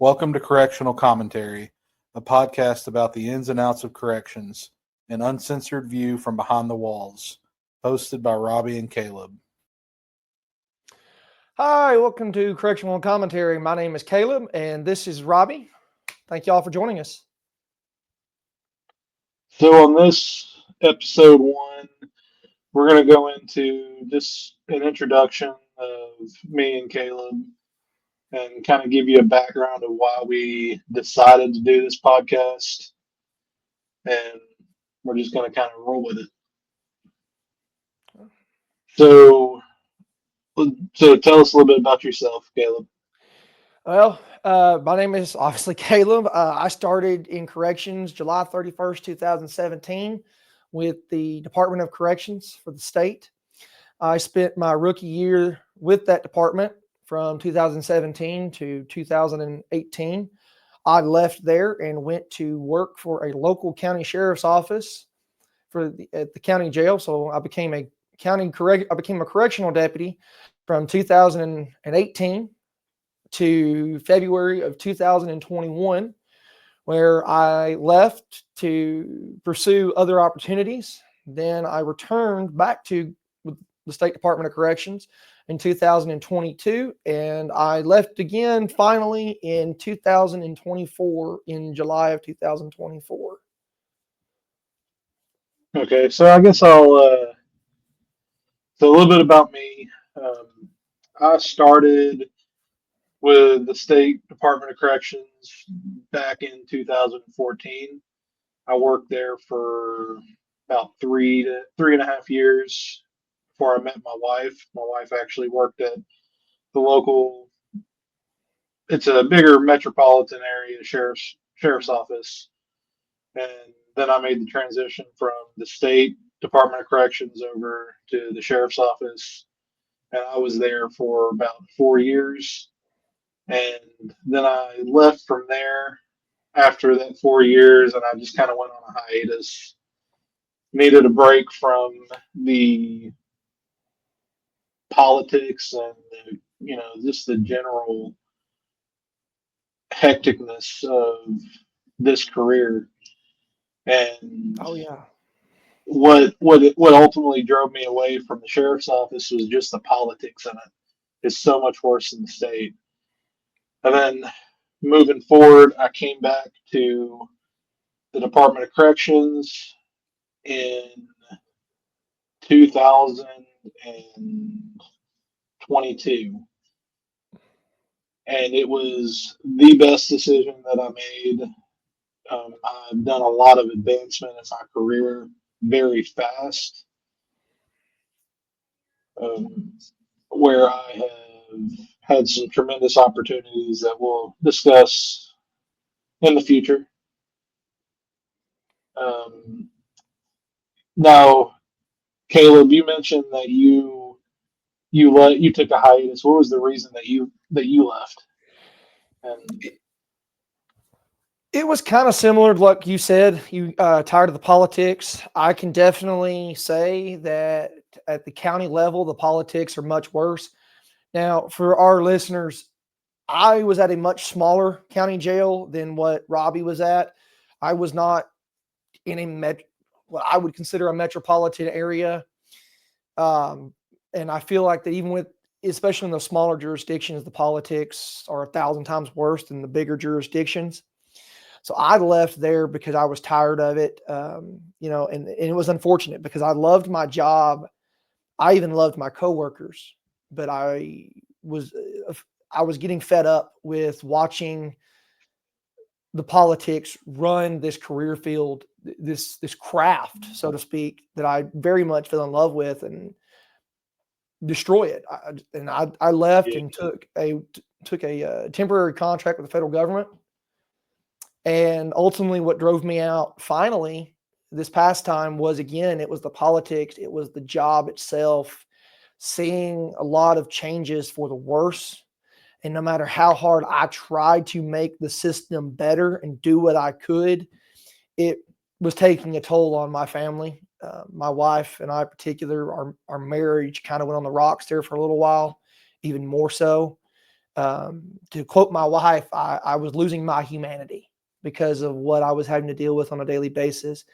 Welcome to Correctional Commentary, a podcast about the ins and outs of corrections, an uncensored view from behind the walls, hosted by Robbie and Caleb. Hi, welcome to Correctional Commentary. My name is Caleb, and this is Robbie. Thank you all for joining us. So on this episode one, we're going to go into just an introduction of me and Caleb and kind of give you a background of why we decided to do this podcast. And we're just going to kind of roll with it. So tell us a little bit about yourself, Caleb. Well, my name is obviously Caleb. I started in corrections July 31st, 2017 with the Department of Corrections for the state. I spent my rookie year with that department from 2017 to 2018. I left there and went to work for a local county sheriff's office at the county jail. So I became a correctional deputy from 2018 to February of 2021, where I left to pursue other opportunities. Then I returned back to the State Department of Corrections in 2022, and I left again finally in 2024, in July of 2024. Okay, so I guess so a little bit about me. I started with the State Department of Corrections back in 2014. I worked there for about 3.5 years before I met my wife. My wife actually worked at the local, it's a bigger metropolitan area sheriff's office. And then I made the transition from the State Department of Corrections over to the sheriff's office. And I was there for about 4 years. And then I left from there after that 4 years, and I just kind of went on a hiatus. Needed a break from the politics and just the general hecticness of this career. And Oh yeah, what ultimately drove me away from the sheriff's office was just the politics in it. It's so much worse in the state. And then moving forward, I came back to the Department of Corrections in 2022. And it was the best decision that I made. I've done a lot of advancement in my career very fast, where I have had some tremendous opportunities that we'll discuss in the future. Now, Caleb, you mentioned that you took a hiatus. What was the reason that you left? And it was kind of similar to what you said. You tired of the politics. I can definitely say that at the county level, the politics are much worse. Now, for our listeners, I was at a much smaller county jail than what Robbie was at. I was not in what I would consider a metropolitan area. And I feel like that even especially in the smaller jurisdictions, the politics are 1,000 times worse than the bigger jurisdictions. So I left there because I was tired of it, and it was unfortunate because I loved my job. I even loved my coworkers, but I was getting fed up with watching the politics run this career field, this craft, so to speak, that I very much fell in love with and destroy it. I left and took a temporary contract with the federal government. And ultimately what drove me out finally this past time was, again, it was the politics. It was the job itself, seeing a lot of changes for the worse. And no matter how hard I tried to make the system better and do what I could, it was taking a toll on my family. My wife and I in particular, our marriage kind of went on the rocks there for a little while, even more so. To quote my wife, I was losing my humanity because of what I was having to deal with on a daily basis.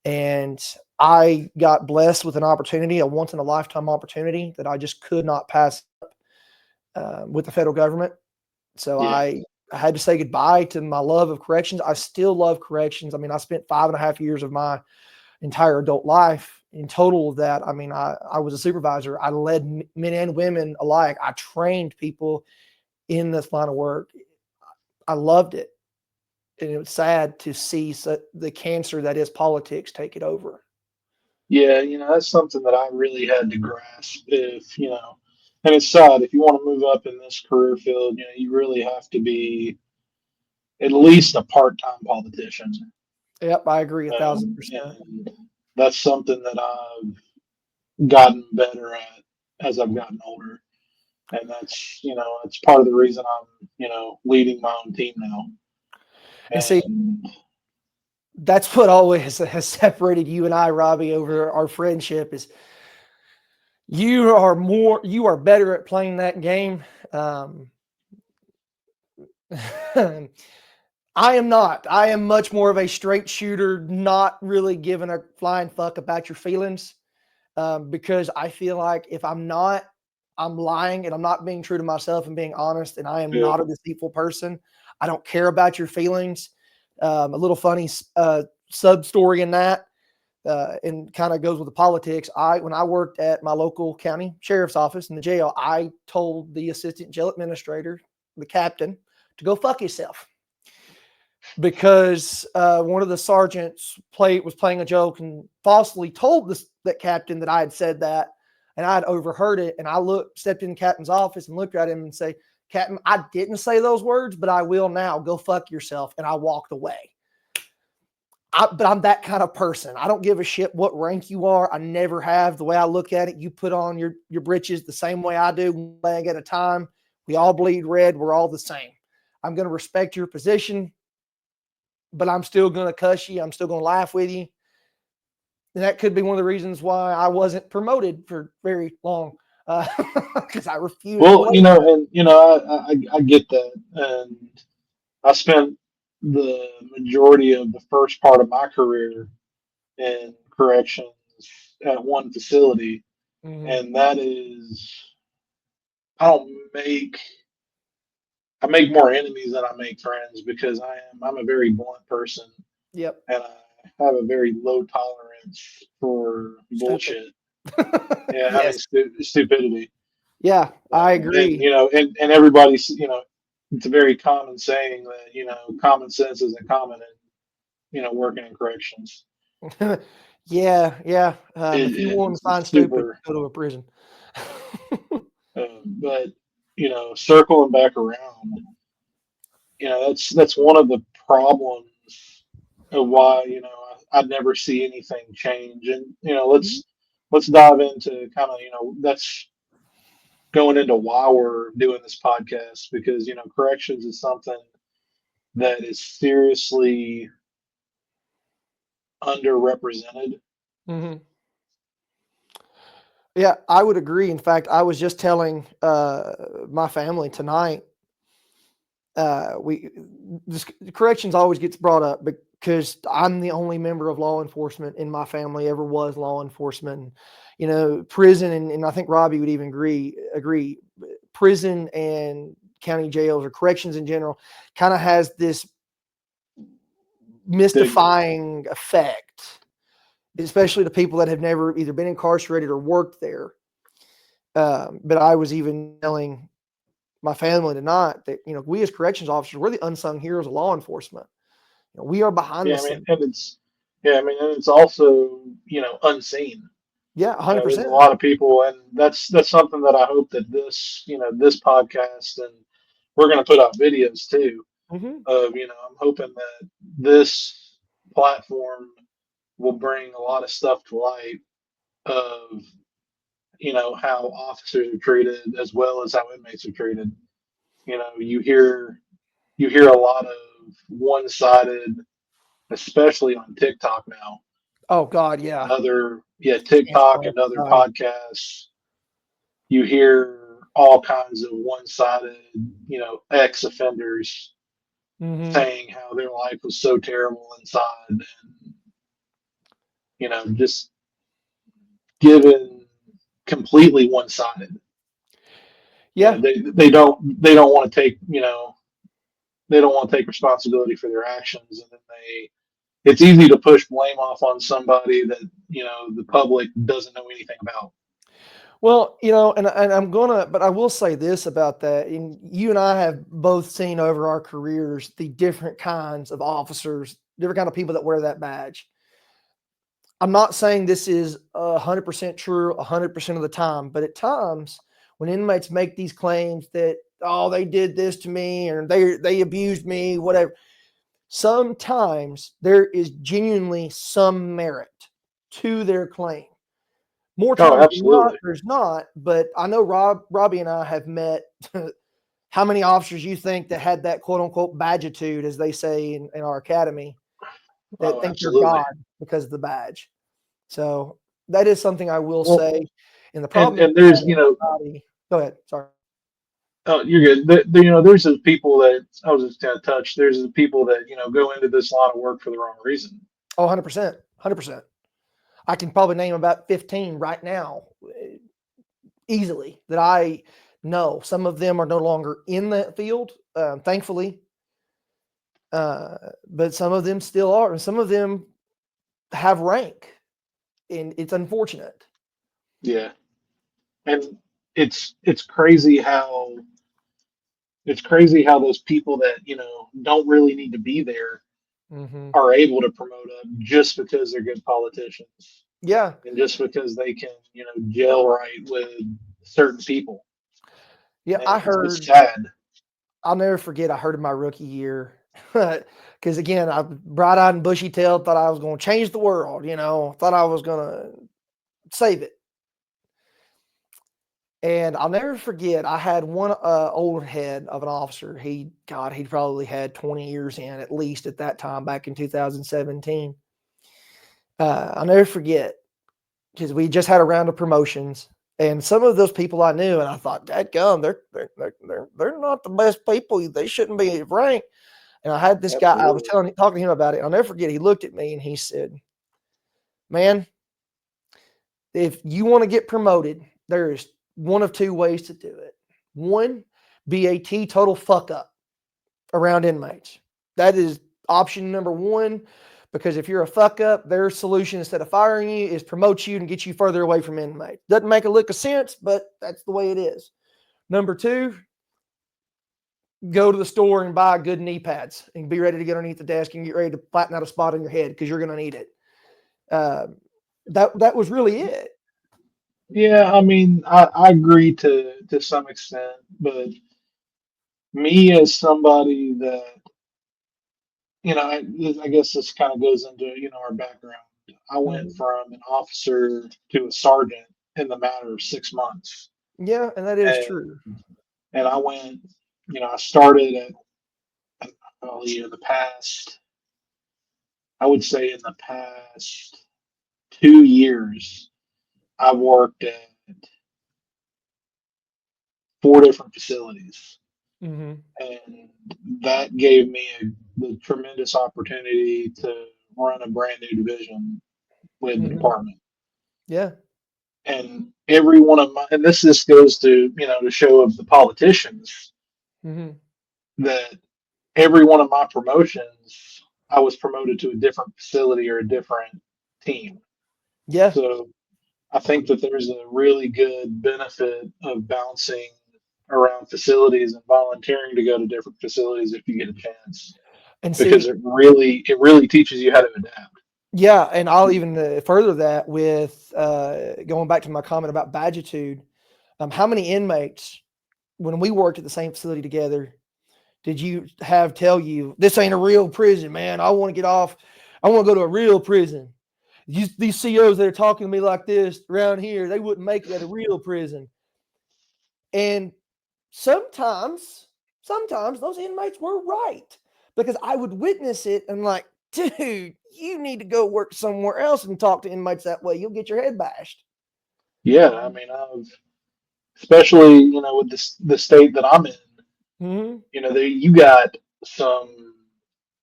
And I got blessed with an opportunity, a once in a lifetime opportunity that I just could not pass up with the federal government. So Yeah. I had to say goodbye to my love of corrections. I still love corrections. I mean, I spent 5.5 years of my entire adult life in total of that. I mean, I was a supervisor. I led men and women alike. I trained people in this line of work. I loved it. And it was sad to see the cancer that is politics take it over. Yeah, that's something that I really had to grasp. And it's sad if you want to move up in this career field, you really have to be at least a part-time politician. Yep, I agree 1,000%. And that's something that I've gotten better at as I've gotten older. And it's part of the reason I'm, leading my own team now. And see, And that's what always has separated you and I, Robbie, over our friendship is you are better at playing that game. I am not. I am much more of a straight shooter, not really giving a flying fuck about your feelings. Because I feel like if I'm not, I'm lying and I'm not being true to myself and being honest, and I am yeah, not a deceitful person. I don't care about your feelings. A little funny sub story in that, and kind of goes with the politics. When I worked at my local county sheriff's office in the jail, I told the assistant jail administrator, the captain, to go fuck himself because one of the sergeants was playing a joke and falsely told that captain that I had said that, and I had overheard it. And I stepped in the captain's office and looked at him and say, "Captain, I didn't say those words, but I will now. Go fuck yourself." And I walked away. But I'm that kind of person. I don't give a shit what rank you are. I never have. The way I look at it, you put on your britches the same way I do, one leg at a time. We all bleed red. We're all the same. I'm going to respect your position, but I'm still going to cuss you. I'm still going to laugh with you. And that could be one of the reasons why I wasn't promoted for very long, because I refused. well, I get that, and I spent the majority of the first part of my career in corrections at one facility, and that is, I don't make I make more enemies than I make friends because I'm a very blunt person, Yep. and I have a very low tolerance for Stupid. bullshit. Yeah, I mean Yes. stupidity. Yeah, I agree. And everybody's, it's a very common saying that common sense isn't common in working in corrections. Yeah. If you want to find It's stupid, super. go to a prison. But circling back around, that's one of the problems of why I'd never see anything change. And let's dive into kind of that's going into why we're doing this podcast, because corrections is something that is seriously underrepresented. Mm-hmm. Yeah, I would agree. In fact, I was just telling my family tonight. Corrections always gets brought up because I'm the only member of law enforcement in my family ever was law enforcement. Prison and I think Robbie would even agree. Prison and county jails or corrections in general kind of has this mystifying effect, especially to people that have never either been incarcerated or worked there. But I was even telling my family tonight that, we as corrections officers, we're the unsung heroes of law enforcement. We are behind the scenes. And it's also unseen. Yeah, 100%. There's a lot of people, and that's something that I hope that this podcast, and we're going to put out videos too. Mm-hmm. I'm hoping that this platform will bring a lot of stuff to light of how officers are treated as well as how inmates are treated. You hear a lot of one-sided, especially on TikTok now. Oh God, yeah. TikTok Cancel and other society. podcasts. You hear all kinds of one-sided, ex-offenders saying how their life was so terrible inside, and just given completely one-sided. Yeah. They don't want to take they don't want to take responsibility for their actions, and then it's easy to push blame off on somebody that the public doesn't know anything about. Well, and but I will say this about that. And you and I have both seen over our careers the different kinds of officers, different kind of people that wear that badge. I'm not saying this is 100% true 100% of the time, but at times when inmates make these claims that, oh, they did this to me or they abused me, whatever, sometimes there is genuinely some merit to their claim. More Oh, times than not, absolutely. there's not. But I know Robbie and I have met how many officers you think that had that quote unquote badgitude, as they say in our academy, that Oh, think they're absolutely. God because of the badge. So that is something I will Well, say. And the and problem is there's go ahead. Sorry. oh, you're good. There's those people that I was just going to touch. There's the people that go into this line of work for the wrong reason. Oh, 100%. 100%. I can probably name about 15 right now easily that I know. Some of them are no longer in that field, thankfully. But some of them still are. And some of them have rank. And it's unfortunate. Yeah. And it's crazy how those people that don't really need to be there are able to promote up just because they're good politicians. Yeah. And just because they can gel right with certain people. Yeah. And I it's heard, sad. I'll never forget, I heard in my rookie year, because again, I bright eyed and bushy tailed, thought I was going to change the world, thought I was going to save it. And I'll never forget, I had one old head of an officer. He probably had 20 years in at least at that time, back in 2017. I'll never forget, because we just had a round of promotions, and some of those people I knew, and I thought, dadgum, they're not the best people. They shouldn't be ranked. And I had this guy, I was talking to him about it. I'll never forget. He looked at me and he said, "Man, if you want to get promoted, there is one of two ways to do it. One, be a total fuck up around inmates. That is option number one, because if you're a fuck up, their solution instead of firing you is promote you and get you further away from inmates. Doesn't make a lick of sense, but that's the way it is. Number two, go to the store and buy good knee pads and be ready to get underneath the desk and get ready to flatten out a spot on your head because you're going to need it." That was really it. Yeah, I mean, I agree to some extent, but me as somebody that I guess this kind of goes into our background. I went from an officer to a sergeant in the matter of 6 months, Yeah, and that is and true. I went, I started at probably in the past, I would say in the past 2 years, I've worked at 4 different facilities. Mm-hmm. And that gave me the tremendous opportunity to run a brand new division with the department. Yeah. And every one of my, and this just goes to, to show of the politicians that every one of my promotions, I was promoted to a different facility or a different team. Yeah. So I think that there's a really good benefit of bouncing around facilities and volunteering to go to different facilities if you get a chance, And because see, it really teaches you how to adapt. yeah, and I'll even further that with going back to my comment about badgitude. How many inmates, when we worked at the same facility together, did you have tell you, this ain't a real prison, man? I want to get off. I want to go to a real prison. These COs that are talking to me like this around here, they wouldn't make it at a real prison. And sometimes those inmates were right, because I would witness it and like, dude, you need to go work somewhere else and talk to inmates that way. You'll get your head bashed. Yeah, I mean, especially with the state that I'm in. Hmm. You got some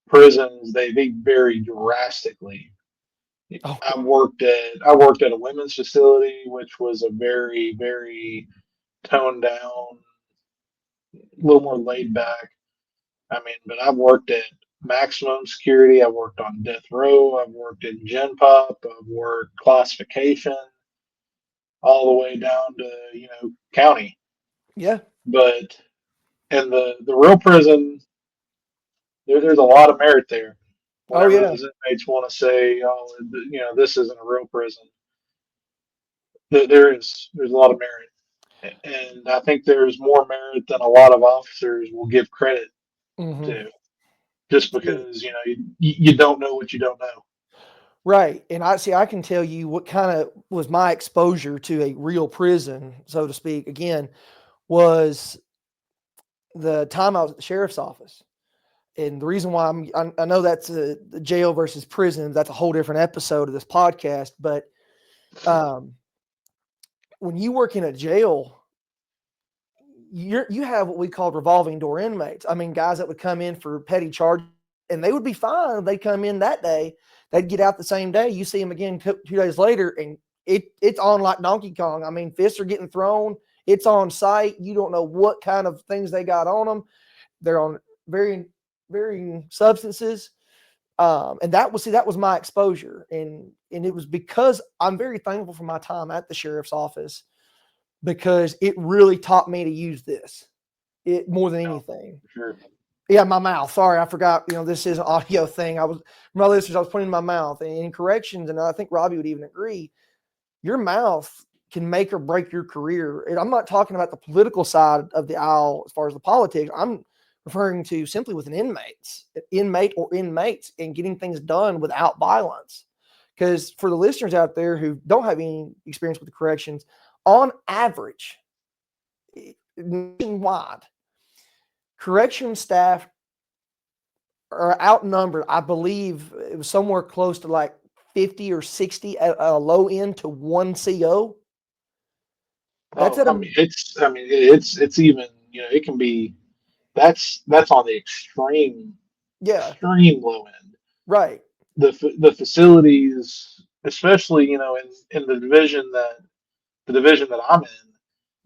prisons they vary drastically. Oh, I worked at a women's facility, which was a very very toned down, a little more laid back. I mean, but I've worked at maximum security. I've worked on death row. I've worked in gen pop. I've worked classification, all the way down to county. yeah. But in the real prison, there's a lot of merit there. Oh, Whenever yeah. those inmates want to say, "Oh, this isn't a real prison," there's a lot of merit, and I think there's more merit than a lot of officers will give credit Hmm. to, just True. because you don't know what you don't know. Right. And I can tell you what kind of was my exposure to a real prison, so to speak, again, was the time I was at the sheriff's office. And the reason why I know that's a jail versus prison. That's a whole different episode of this podcast. But um, when you work in a jail, you have what we call revolving door inmates. I mean, guys that would come in for petty charges, and they would be fine. They come in that day, they'd get out the same day. You see them again 2 days later, and it's on like Donkey Kong. I mean, fists are getting thrown. It's on site. You don't know what kind of things they got on them. They're on varying substances. And that was my exposure, and it was because I'm very thankful for my time at the sheriff's office, because it really taught me to use this it more than No, anything. for sure. Yeah, my mouth. Sorry, I forgot. This is an audio thing. My listeners, I was putting in my mouth, and in corrections, and I think Robbie would even agree. Your mouth can make or break your career. And I'm not talking about the political side of the aisle as far as the politics. I'm referring to simply with an inmate or inmates, and getting things done without violence. Because for the listeners out there who don't have any experience with the corrections, on average, nationwide, correction staff are outnumbered. I believe it was somewhere close to like 50 or 60 at a low end to one CO. That's Oh, at I a mean, it's even it can be, that's on the yeah, extreme low end. right. The facilities, especially in the division that I'm in,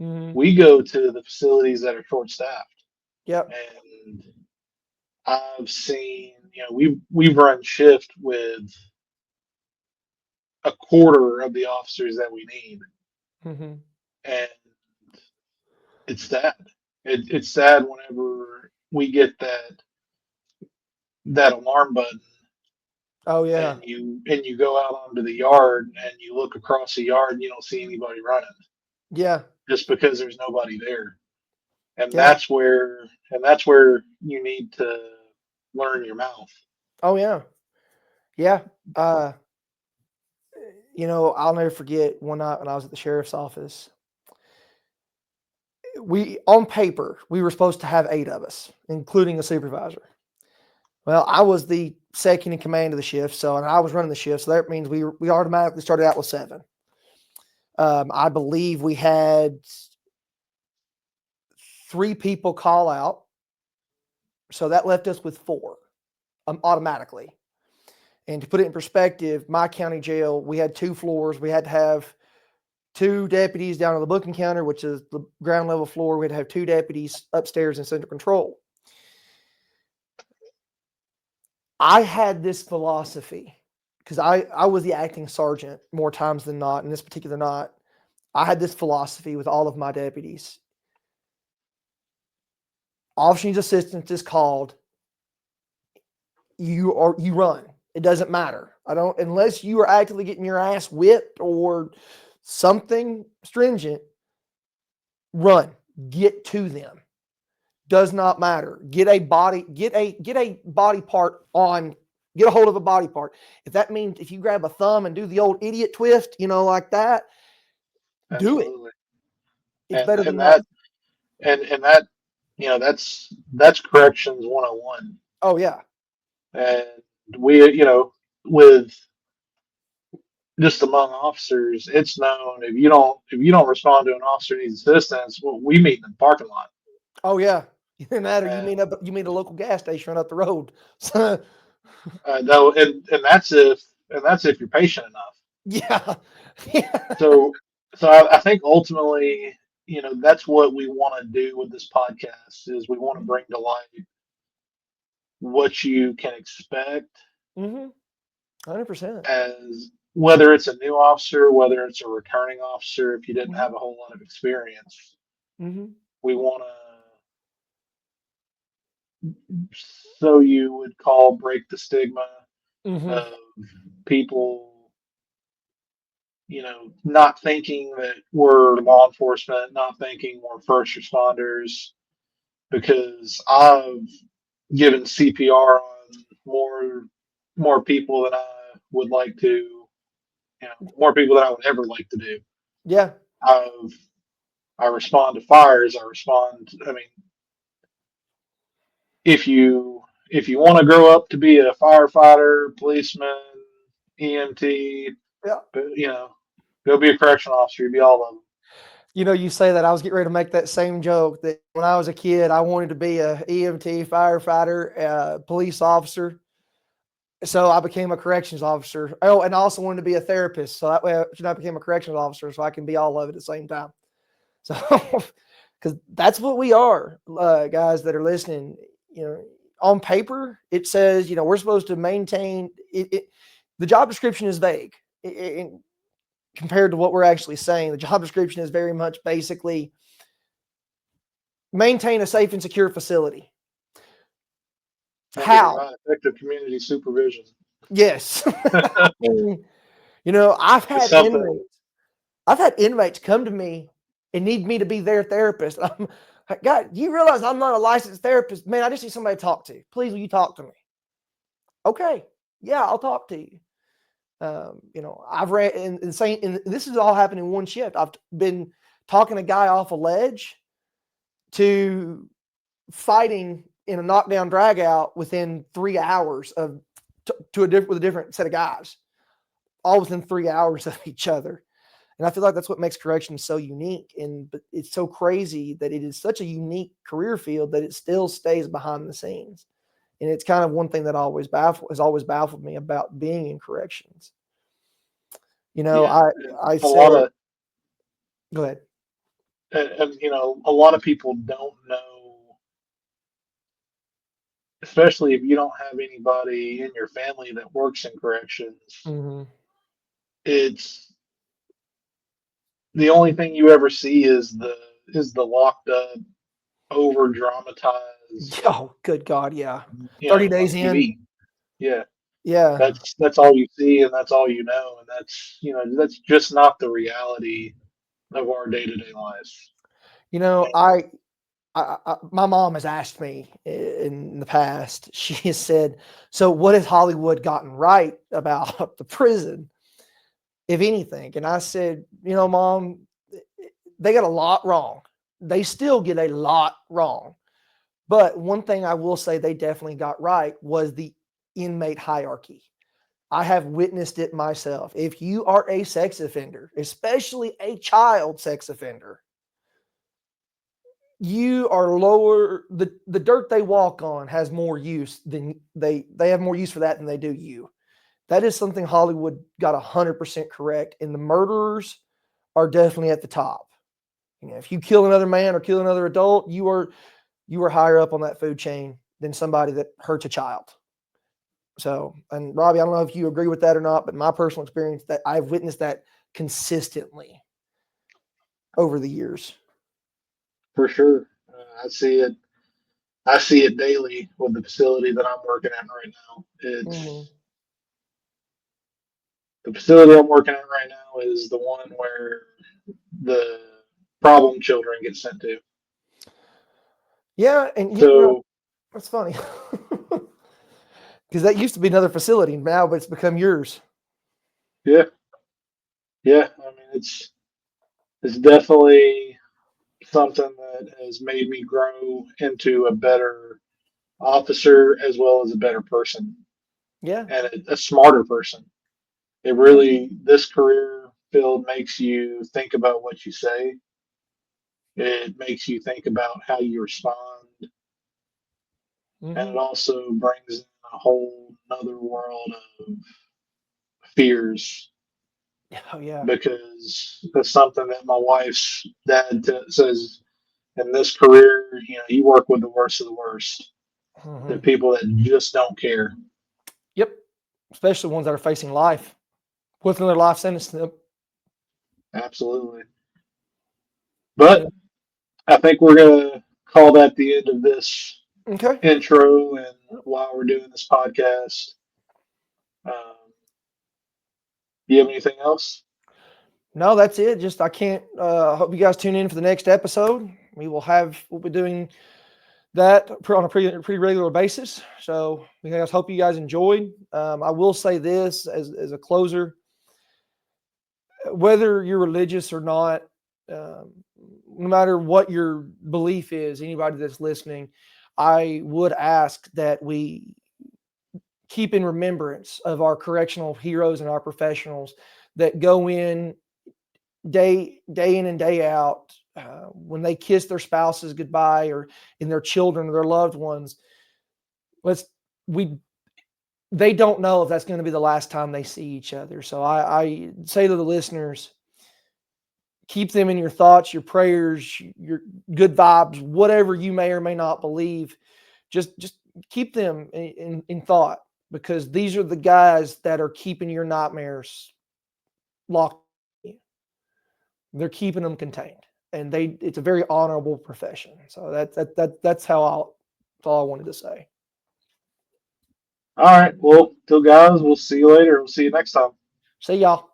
Mm-hmm. we go to the facilities that are short staffed, Yep. and I've seen we've run shift with a quarter of the officers that we need, Mm-hmm. and it's sad. It's sad whenever we get that alarm button, Oh and yeah, you go out onto the yard and you look across the yard and you don't see anybody running, yeah, just because there's nobody there. And yeah. that's where you need to learn your mouth. Oh yeah, yeah. Uh, I'll never forget one night when I was at the sheriff's office. We on paper we were supposed to have 8 of us, including a supervisor. Well, I was the second in command of the shift, and I was running the shift, so that means we automatically started out with 7. I believe we had 3 people call out, so that left us with 4 automatically. And to put it in perspective, my county jail, we had 2 floors. We had to have 2 deputies down on the booking counter, which is the ground level floor. We had to have 2 deputies upstairs in central control. I had this philosophy because I was the acting sergeant more times than not. In this particular night, I had this philosophy with all of my deputies. Officer needs assistance is called. You run. It doesn't matter. I don't unless you are actively getting your ass whipped or something stringent. Run. Get to them. Does not matter. Get a body part on. Get a hold of a body part. If that means if you grab a thumb and do the old idiot twist, like that, do it. Absolutely. It's And better than and not. that and that that's corrections 101. Oh yeah. And we with just among officers, it's known if you don't respond to an officer who needs assistance, well, we meet in the parking lot. Oh yeah. It doesn't matter. And You meet a local gas station right up the road. So, no, and that's if you're patient enough. yeah. Yeah. So I think ultimately, that's what we want to do with this podcast is we want to bring to light what you can expect 100%. as whether it's a new officer, whether it's a returning officer, if you didn't have a whole lot of experience, we want to, so you would call break the stigma of people, not thinking that we're law enforcement, not thinking we're first responders, because I've given CPR on more people than I would like to, more people than I would ever like to do. Yeah. I've I respond to fires. I mean, if you want to grow up to be a firefighter, policeman, EMT, Yeah. go be a correctional officer. You'll be all of them. You say that I was getting ready to make that same joke that when I was a kid, I wanted to be a EMT, firefighter, police officer. So I became a corrections officer. Oh, and I also wanted to be a therapist. So that way I became a corrections officer so I can be all of it at the same time. So, because that's what we are, guys that are listening. On paper, it says, we're supposed to maintain it. The job description is vague compared to what we're actually saying. The job description is very much basically maintain a safe and secure facility. How? Provide effective community supervision. Yes. I mean, I've had inmates come to me and need me to be their therapist. I'm like, God, you realize I'm not a licensed therapist? Man, I just need somebody to talk to. Please, will you talk to me? Okay. Yeah, I'll talk to you. I've ran and saying, and this has all happened in one shift. I've been talking a guy off a ledge to fighting in a knockdown drag out within 3 hours with a different set of guys, all within 3 hours of each other. And I feel like that's what makes corrections so unique. But it's so crazy that it is such a unique career field that it still stays behind the scenes. And it's kind of one thing that has always baffled me about being in corrections. I said, go ahead. And a lot of people don't know, especially if you don't have anybody in your family that works in corrections. It's the only thing you ever see is the locked up, over dramatized. Oh, good God, yeah. 30 days in. Yeah. Yeah. That's all you see and that's all you know. And that's just not the reality of our day-to-day lives. My mom has asked me in the past, she has said, so what has Hollywood gotten right about the prison, if anything? And I said, Mom, they got a lot wrong. They still get a lot wrong. But one thing I will say they definitely got right was the inmate hierarchy. I have witnessed it myself. If you are a sex offender, especially a child sex offender, you are lower. The dirt they walk on has more use than they have more use for that than they do you. That is something Hollywood got 100% correct. And the murderers are definitely at the top. If you kill another man or kill another adult, you are higher up on that food chain than somebody that hurts a child. So, and Robbie, I don't know if you agree with that or not, but my personal experience that I've witnessed that consistently over the years. For sure. I see it daily with the facility that I'm working at right now. The facility I'm working at right now is the one where the problem children get sent to. Yeah, and that's funny because that used to be another facility now, but it's become yours. Yeah. I mean, it's definitely something that has made me grow into a better officer as well as a better person. Yeah, And a smarter person. it really, this career field makes you think about what you say. It makes you think about how you respond, and it Mhm. also brings in a whole another world of fears, Oh yeah. because that's something that my wife's dad says. In this career, you work with the worst of the worst, the Mhm. people that just don't care. Yep. Especially ones that are facing life, within their life sentence to them. Absolutely. But I think we're gonna call that the end of this Okay. intro, and while we're doing this podcast, do you have anything else? No, that's it. Just I can't. Hope you guys tune in for the next episode. We'll be doing that on a pretty regular basis. So we guys hope you guys enjoyed. I will say this as a closer: whether you're religious or not, no matter what your belief is, anybody that's listening, I would ask that we keep in remembrance of our correctional heroes and our professionals that go in day in and day out, when they kiss their spouses goodbye or in their children or their loved ones. Let's we They don't know if that's going to be the last time they see each other. So I say to the listeners, keep them in your thoughts, your prayers, your good vibes, whatever you may or may not believe. Just keep them in thought, because these are the guys that are keeping your nightmares locked. They're keeping them contained, and it's a very honorable profession. So that's all I wanted to say. All right. Well, guys, we'll see you later. We'll see you next time. See y'all.